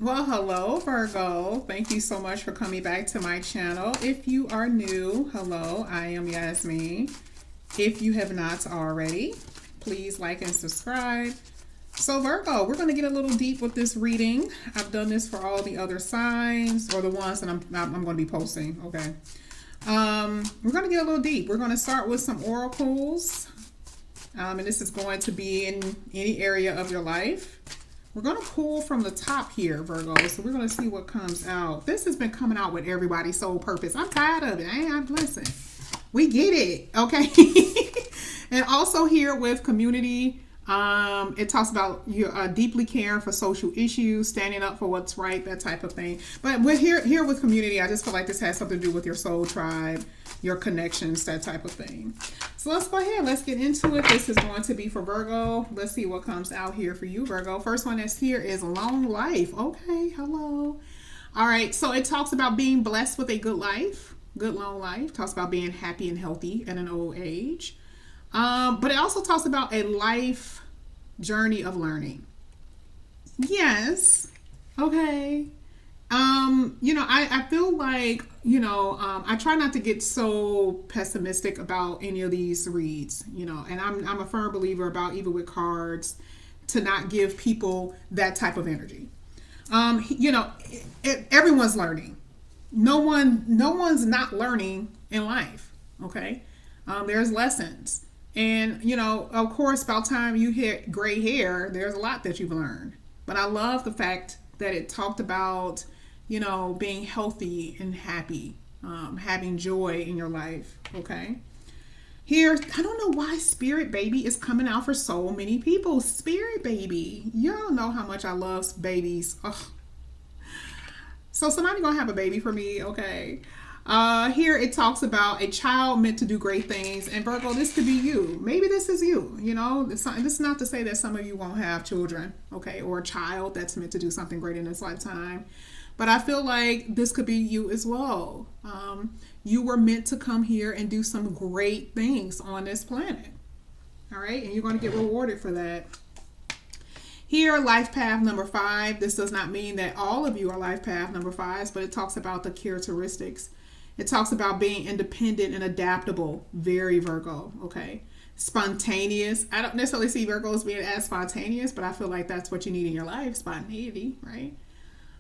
Well, hello, Virgo. Thank you so much for coming back to my channel. If you are new, hello, I am Yasmin. If you have not already, please like and subscribe. So, Virgo, we're going to get a little deep with this reading. I've done this for all the other signs or the ones that I'm going to be posting. Okay. We're going to get a little deep. We're going to start with some oracles, and this is going to be in any area of your life. We're going to pull from the top here, Virgo. So we're going to see what comes out. This has been coming out with everybody's soul purpose. I'm tired of it. Listen, we get it, okay? And also here with community, it talks about you deeply caring for social issues, standing up for what's right, that type of thing. But with here with community, I just feel like this has something to do with your soul tribe, your connections, that type of thing. So let's go ahead. Let's get into it. This is going to be for Virgo. Let's see what comes out here for you, Virgo. First one that's here is long life. Okay, hello. All right, so it talks about being blessed with a good life, good long life. Talks about being happy and healthy at an old age. But it also talks about a life journey of learning. Yes. Okay. I feel like, I try not to get so pessimistic about any of these reads, and I'm a firm believer about even with cards to not give people that type of energy. Everyone's learning. No one's not learning in life. Okay. There's lessons. And, of course, by the time you hit gray hair, there's a lot that you've learned. But I love the fact that it talked about, being healthy and happy, having joy in your life. Okay. Here, I don't know why Spirit Baby is coming out for so many people. Spirit Baby. Y'all know how much I love babies. Ugh. So somebody gonna have a baby for me, okay? Here it talks about a child meant to do great things, and Virgo, this could be you. Maybe this is you. This is not to say that some of you won't have children, okay, or a child that's meant to do something great in this lifetime. But I feel like this could be you as well. You were meant to come here and do some great things on this planet, all right, and you're going to get rewarded for that. Here, life path number 5. This does not mean that all of you are life path number 5s, but it talks about the characteristics. It talks about being independent and adaptable. Very Virgo, okay? Spontaneous. I don't necessarily see Virgos being as spontaneous, but I feel like that's what you need in your life, spontaneity, right?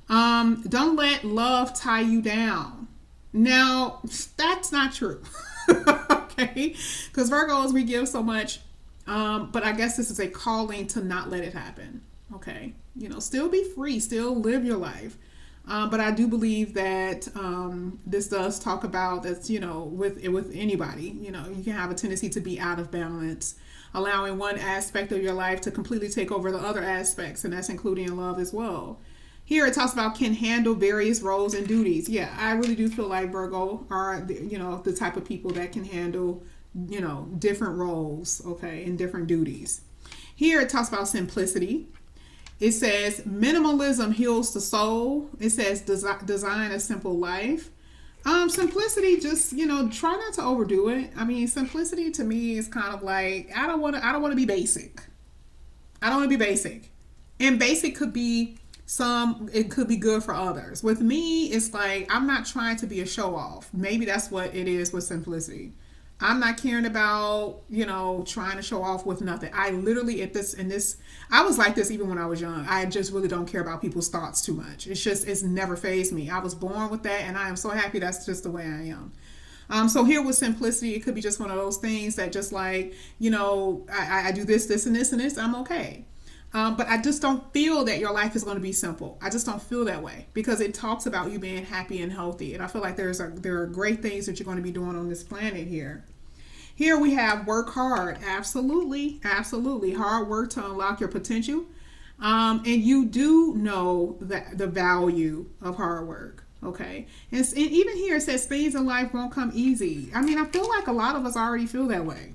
Don't let love tie you down. Now, that's not true. Okay? Because Virgos, we give so much. But I guess this is a calling to not let it happen. Okay. Still be free, still live your life. But I do believe that this does talk about that's, with anybody, you can have a tendency to be out of balance, allowing one aspect of your life to completely take over the other aspects, and that's including in love as well. Here it talks about can handle various roles and duties. Yeah, I really do feel like Virgo are, the type of people that can handle, different roles, okay, and different duties. Here it talks about simplicity. It says minimalism heals the soul. It says design a simple life. Simplicity, just try not to overdo it. I mean, simplicity to me is kind of like I don't want to be basic. I don't want to be basic, and basic could be it could be good for others. With me, it's like I'm not trying to be a show off. Maybe that's what it is with simplicity. I'm not caring about, trying to show off with nothing. I literally I was like this even when I was young. I just really don't care about people's thoughts too much. It's never fazed me. I was born with that, and I am so happy that's just the way I am. So here with simplicity, it could be just one of those things that just like, I do this, and this, and this. I'm okay. But I just don't feel that your life is going to be simple. I just don't feel that way because it talks about you being happy and healthy. And I feel like there are great things that you're going to be doing on this planet here. Here we have work hard. Absolutely. Absolutely. Hard work to unlock your potential. And you do know that the value of hard work. Okay. And even here it says things in life won't come easy. I mean, I feel like a lot of us already feel that way.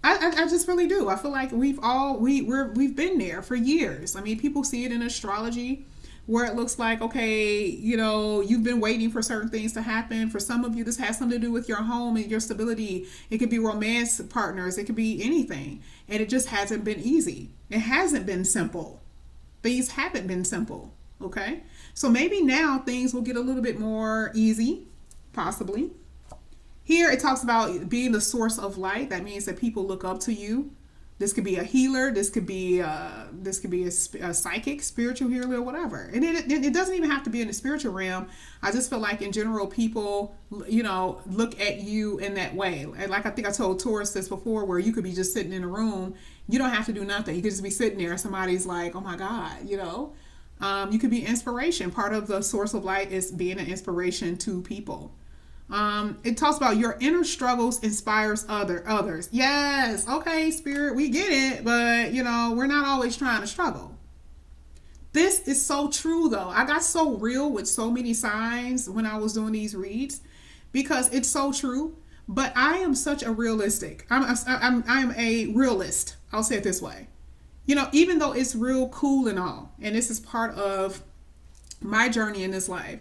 I just really do. I feel like we've been there for years. I mean, people see it in astrology where it looks like, okay, you've been waiting for certain things to happen. For some of you, this has something to do with your home and your stability. It could be romance partners. It could be anything. And it just hasn't been easy. It hasn't been simple. Things haven't been simple. Okay. So maybe now things will get a little bit more easy, possibly. Here it talks about being the source of light. That means that people look up to you. This could be a healer. This could be a psychic, spiritual healer, or whatever. And it doesn't even have to be in the spiritual realm. I just feel like in general, people, look at you in that way. And like I think I told Taurus this before, where you could be just sitting in a room. You don't have to do nothing. You could just be sitting there, and somebody's like, "Oh my God," You could be inspiration. Part of the source of light is being an inspiration to people. It talks about your inner struggles inspires others. Yes, okay, spirit, we get it, but we're not always trying to struggle. This is so true, though. I got so real with so many signs when I was doing these reads because it's so true. But I am such a realistic. I'm a realist. I'll say it this way. Even though it's real cool and all, and this is part of my journey in this life,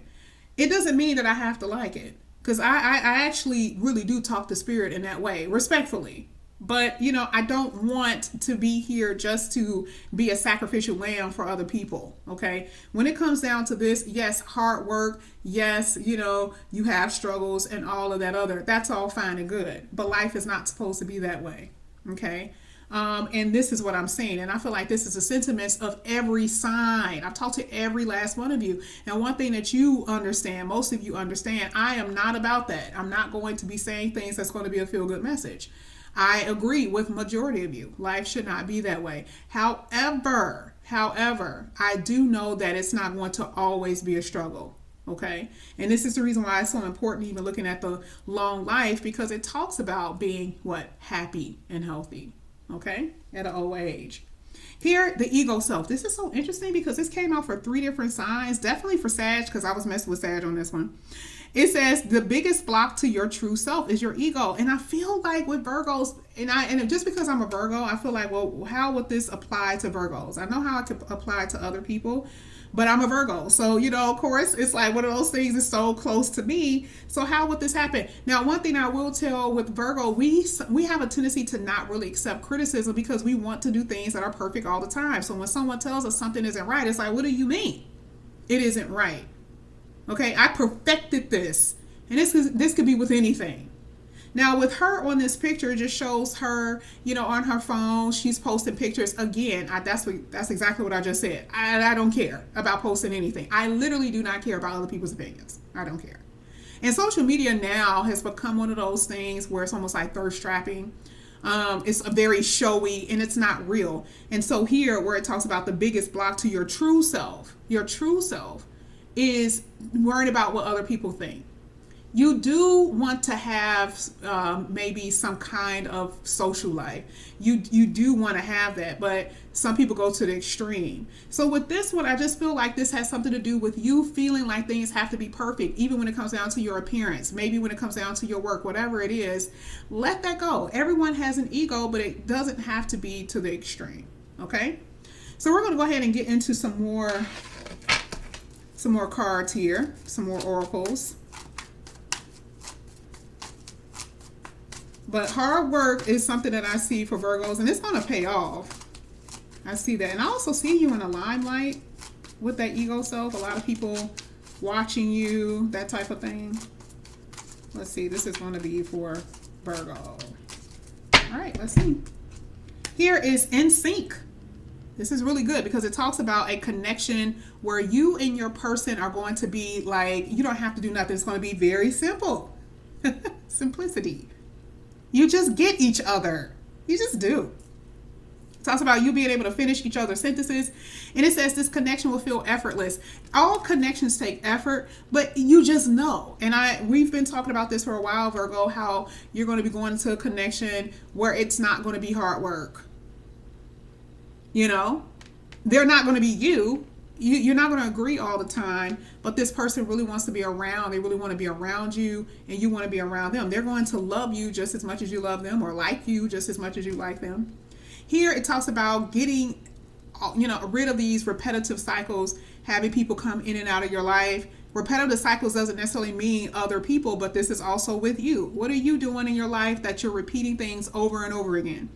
it doesn't mean that I have to like it. Because I actually really do talk to spirit in that way, respectfully. But, I don't want to be here just to be a sacrificial lamb for other people, okay? When it comes down to this, yes, hard work, yes, you have struggles and all of that other, that's all fine and good. But life is not supposed to be that way, okay? And this is what I'm saying. And I feel like this is the sentiments of every sign. I've talked to every last one of you. And one thing that you understand, most of you understand, I am not about that. I'm not going to be saying things that's going to be a feel-good message. I agree with majority of you. Life should not be that way. However, I do know that it's not going to always be a struggle. Okay. And this is the reason why it's so important, even looking at the long life, because it talks about being happy and healthy. Okay, at an old age. Here, the ego self. This is so interesting because this came out for 3 different signs. Definitely for Sag, because I was messing with Sag on this one. It says the biggest block to your true self is your ego. And I feel like with Virgos, and just because I'm a Virgo, I feel like, well, how would this apply to Virgos? I know how it could apply to other people, but I'm a Virgo. So, of course, it's like one of those things is so close to me. So how would this happen? Now, one thing I will tell with Virgo, we have a tendency to not really accept criticism because we want to do things that are perfect all the time. So when someone tells us something isn't right, it's like, what do you mean? It isn't right. Okay, I perfected this. And this could be with anything. Now, with her on this picture, it just shows her, on her phone. She's posting pictures. Again, that's exactly what I just said. I don't care about posting anything. I literally do not care about other people's opinions. I don't care. And social media now has become one of those things where it's almost like thirst trapping. It's a very showy and it's not real. And so here, where it talks about the biggest block to your true self is worrying about what other people think. You do want to have maybe some kind of social life. You do want to have that, but some people go to the extreme. So with this one, I just feel like this has something to do with you feeling like things have to be perfect, even when it comes down to your appearance, maybe when it comes down to your work, whatever it is. Let that go. Everyone has an ego, but it doesn't have to be to the extreme. Okay? So we're going to go ahead and get into some more cards here, some more oracles. But hard work is something that I see for Virgos, and it's going to pay off. I see that. And I also see you in the limelight with that ego self. A lot of people watching you, that type of thing. Let's see. This is going to be for Virgo. All right, let's see. Here is in sync. This is really good because it talks about a connection where you and your person are going to be like, you don't have to do nothing. It's going to be very simple. Simplicity. You just get each other. You just do. It talks about you being able to finish each other's sentences. And it says this connection will feel effortless. All connections take effort, but you just know. And we've been talking about this for a while, Virgo, how you're going to be going into a connection where it's not going to be hard work. They're not going to be you. You're not going to agree all the time, but this person really wants to be around. They really want to be around you, and you want to be around them. They're going to love you just as much as you love them, or like you just as much as you like them. Here it talks about getting, rid of these repetitive cycles, having people come in and out of your life. Repetitive cycles doesn't necessarily mean other people, but this is also with you. What are you doing in your life that you're repeating things over and over again?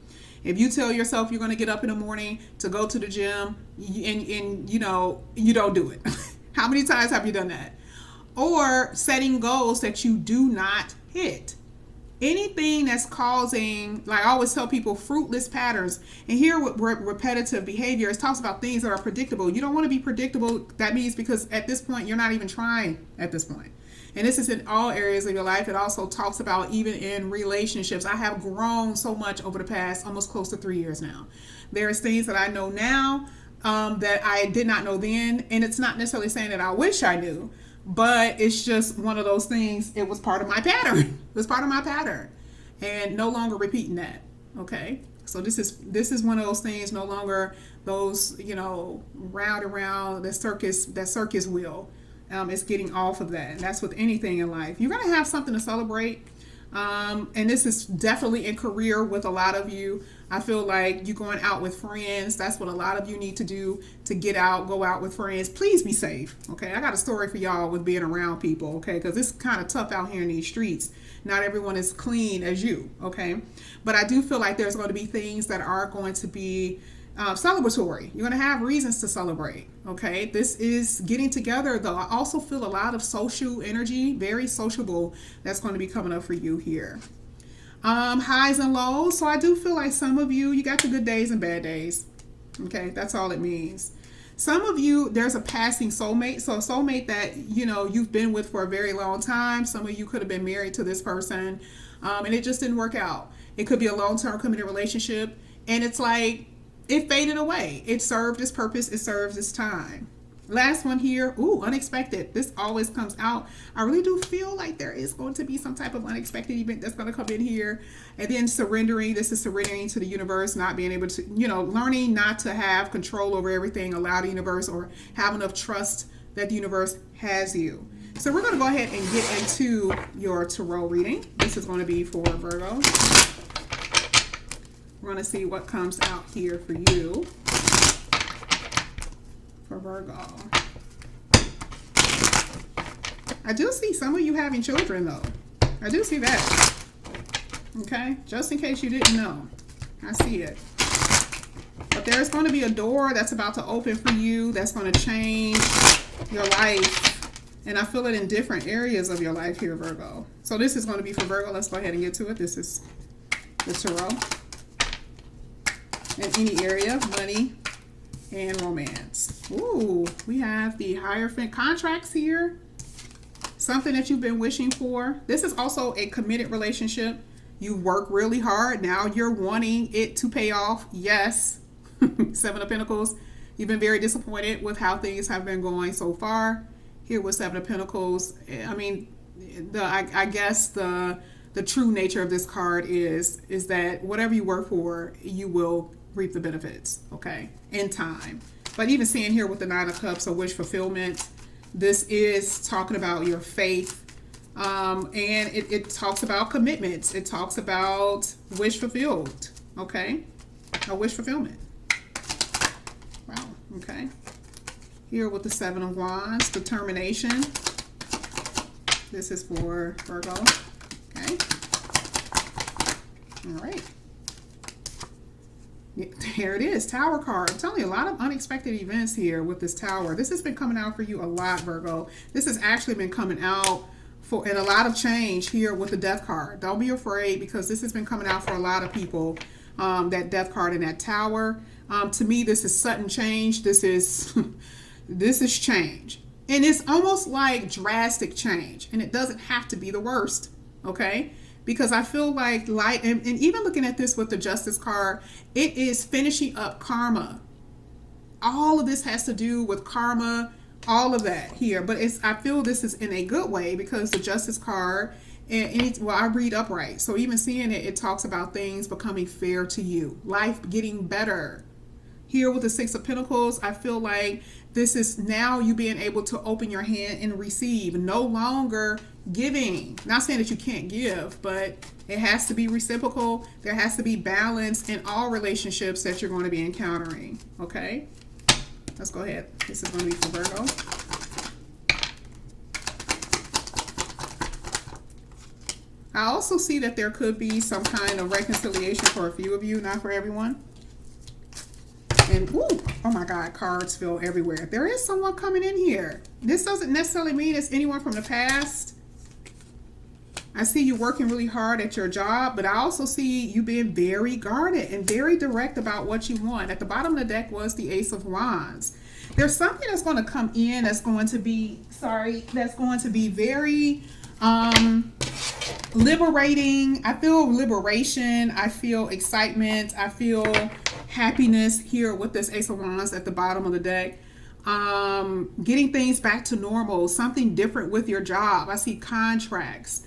If you tell yourself you're going to get up in the morning to go to the gym and you know, you don't do it. How many times have you done that? Or setting goals that you do not hit. Anything that's causing, like I always tell people, fruitless patterns. And here with repetitive behavior, it talks about things that are predictable. You don't want to be predictable. That means because at this point, you're not even trying at this point. And this is in all areas of your life. It also talks about even in relationships. I have grown so much over the past almost close to 3 years now. There's things that I know now that I did not know then. And it's not necessarily saying that I wish I knew, but it's just one of those things. It was part of my pattern. It was part of my pattern. And no longer repeating that. Okay. So this is one of those things, no longer those, you know, round and round, that circus wheel. It's getting off of that. And that's with anything in life. You're going to have something to celebrate. And this is definitely in career with a lot of you. I feel like you're going out with friends. That's what a lot of you need to do, to go out with friends. Please be safe. Okay. I got a story for y'all with being around people. Okay. Because it's kind of tough out here in these streets. Not everyone is clean as you. Okay. But I do feel like there's going to be things that are going to be celebratory. You're going to have reasons to celebrate. Okay. This is getting together, though. I also feel a lot of social energy, very sociable, that's going to be coming up for you here. Highs and lows. So I do feel like some of you got the good days and bad days. Okay. That's all it means. Some of you, there's a passing soulmate. So a soulmate that, you know, you've been with for a very long time. Some of you could have been married to this person, and it just didn't work out. It could be a long-term committed relationship. And it's like, it faded away. It served its purpose. It serves its time. Last one here. Ooh, unexpected. This always comes out. I really do feel like there is going to be some type of unexpected event that's going to come in here. And then surrendering. This is surrendering to the universe, not being able to, you know, learning not to have control over everything, allow the universe, or have enough trust that the universe has you. So we're going to go ahead and get into your tarot reading. This is going to be for Virgo. We're going to see what comes out here for you, for Virgo. I do see some of you having children, though. I do see that. Okay? Just in case you didn't know. I see it. But there's going to be a door that's about to open for you that's going to change your life. And I feel it in different areas of your life here, Virgo. So this is going to be for Virgo. Let's go ahead and get to it. This is the tarot. In any area, money and romance. Ooh, we have the Hierophant contracts here. Something that you've been wishing for. This is also a committed relationship. You work really hard. Now you're wanting it to pay off. Yes. Seven of Pentacles. You've been very disappointed with how things have been going so far. Here with Seven of Pentacles. I mean, I guess the true nature of this card is that whatever you work for, you will reap the benefits, okay, in time. But even seeing here with the Nine of Cups, a wish fulfillment, this is talking about your faith, and it talks about commitments. It talks about wish fulfilled, okay, a wish fulfillment. Wow, okay. Here with the Seven of Wands, determination. This is for Virgo, okay. All right. Here it is, Tower card. I'm telling you, a lot of unexpected events here with this Tower. This has been coming out for you a lot, Virgo. This has actually been coming out and a lot of change here with the Death card. Don't be afraid, because this has been coming out for a lot of people, that Death card and that Tower. To me, this is sudden change. This is this is change. And it's almost like drastic change. And it doesn't have to be the worst, okay? Because I feel like light, and even looking at this with the Justice card, it is finishing up karma. All of this has to do with karma, all of that here. But I feel this is in a good way, because the Justice card, well, I read upright. So even seeing it, it talks about things becoming fair to you. Life getting better. Here with the Six of Pentacles, I feel like this is now you being able to open your hand and receive. No longer giving. Not saying that you can't give, but it has to be reciprocal. There has to be balance in all relationships that you're going to be encountering. Okay? Let's go ahead. This is going to be for Virgo. I also see that there could be some kind of reconciliation for a few of you, not for everyone. And ooh, oh my God, cards feel everywhere. There is someone coming in here. This doesn't necessarily mean it's anyone from the past. I see you working really hard at your job, but I also see you being very guarded and very direct about what you want. At the bottom of the deck was the Ace of Wands. There's something that's going to come in that's going to be, that's going to be very liberating. I feel liberation. I feel excitement. I feel happiness here with this Ace of Wands at the bottom of the deck. Getting things back to normal, something different with your job. I see contracts.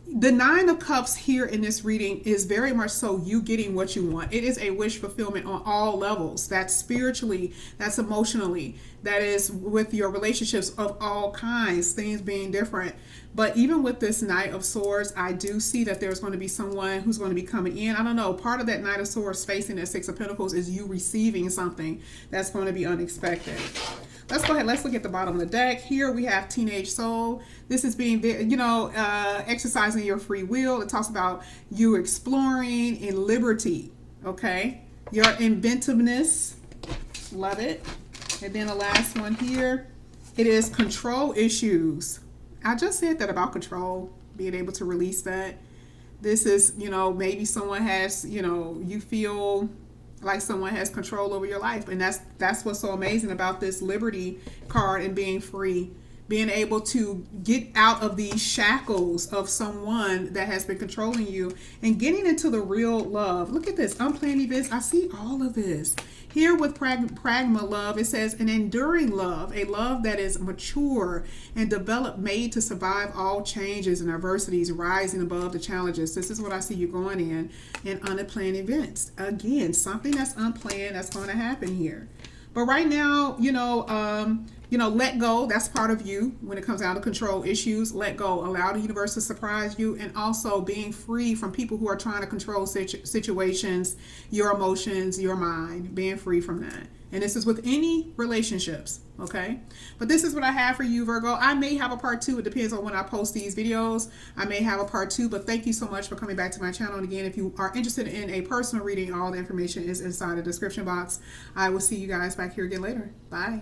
The Nine of Cups here in this reading is very much so you getting what you want. It is a wish fulfillment on all levels. That's spiritually, that's emotionally, that is with your relationships of all kinds, things being different. But even with this Knight of Swords, I do see that there's going to be someone who's going to be coming in. I don't know, part of that Knight of Swords facing that Six of Pentacles is you receiving something that's going to be unexpected. Let's go ahead. Let's look at the bottom of the deck. Here we have Teenage Soul. This is being, exercising your free will. It talks about you exploring in liberty. Okay. Your inventiveness. Love it. And then the last one here. It is control issues. I just said that about control. Being able to release that. This is, maybe someone has, you feel like someone has control over your life, and that's what's so amazing about this Liberty card and being free, being able to get out of these shackles of someone that has been controlling you and getting into the real love. Look at this unplanned events. I see all of this here with pragma love. It says an enduring love, a love that is mature and developed, made to survive all changes and adversities, rising above the challenges. This is what I see you going in unplanned events. Again, something that's unplanned that's going to happen here. But right now, let go. That's part of you when it comes down to control issues. Let go. Allow the universe to surprise you, and also being free from people who are trying to control situations, your emotions, your mind. Being free from that. And this is with any relationships, okay? But this is what I have for you, Virgo. I may have a part 2. It depends on when I post these videos. I may have a part 2, but thank you so much for coming back to my channel. And again, if you are interested in a personal reading, all the information is inside the description box. I will see you guys back here again later. Bye.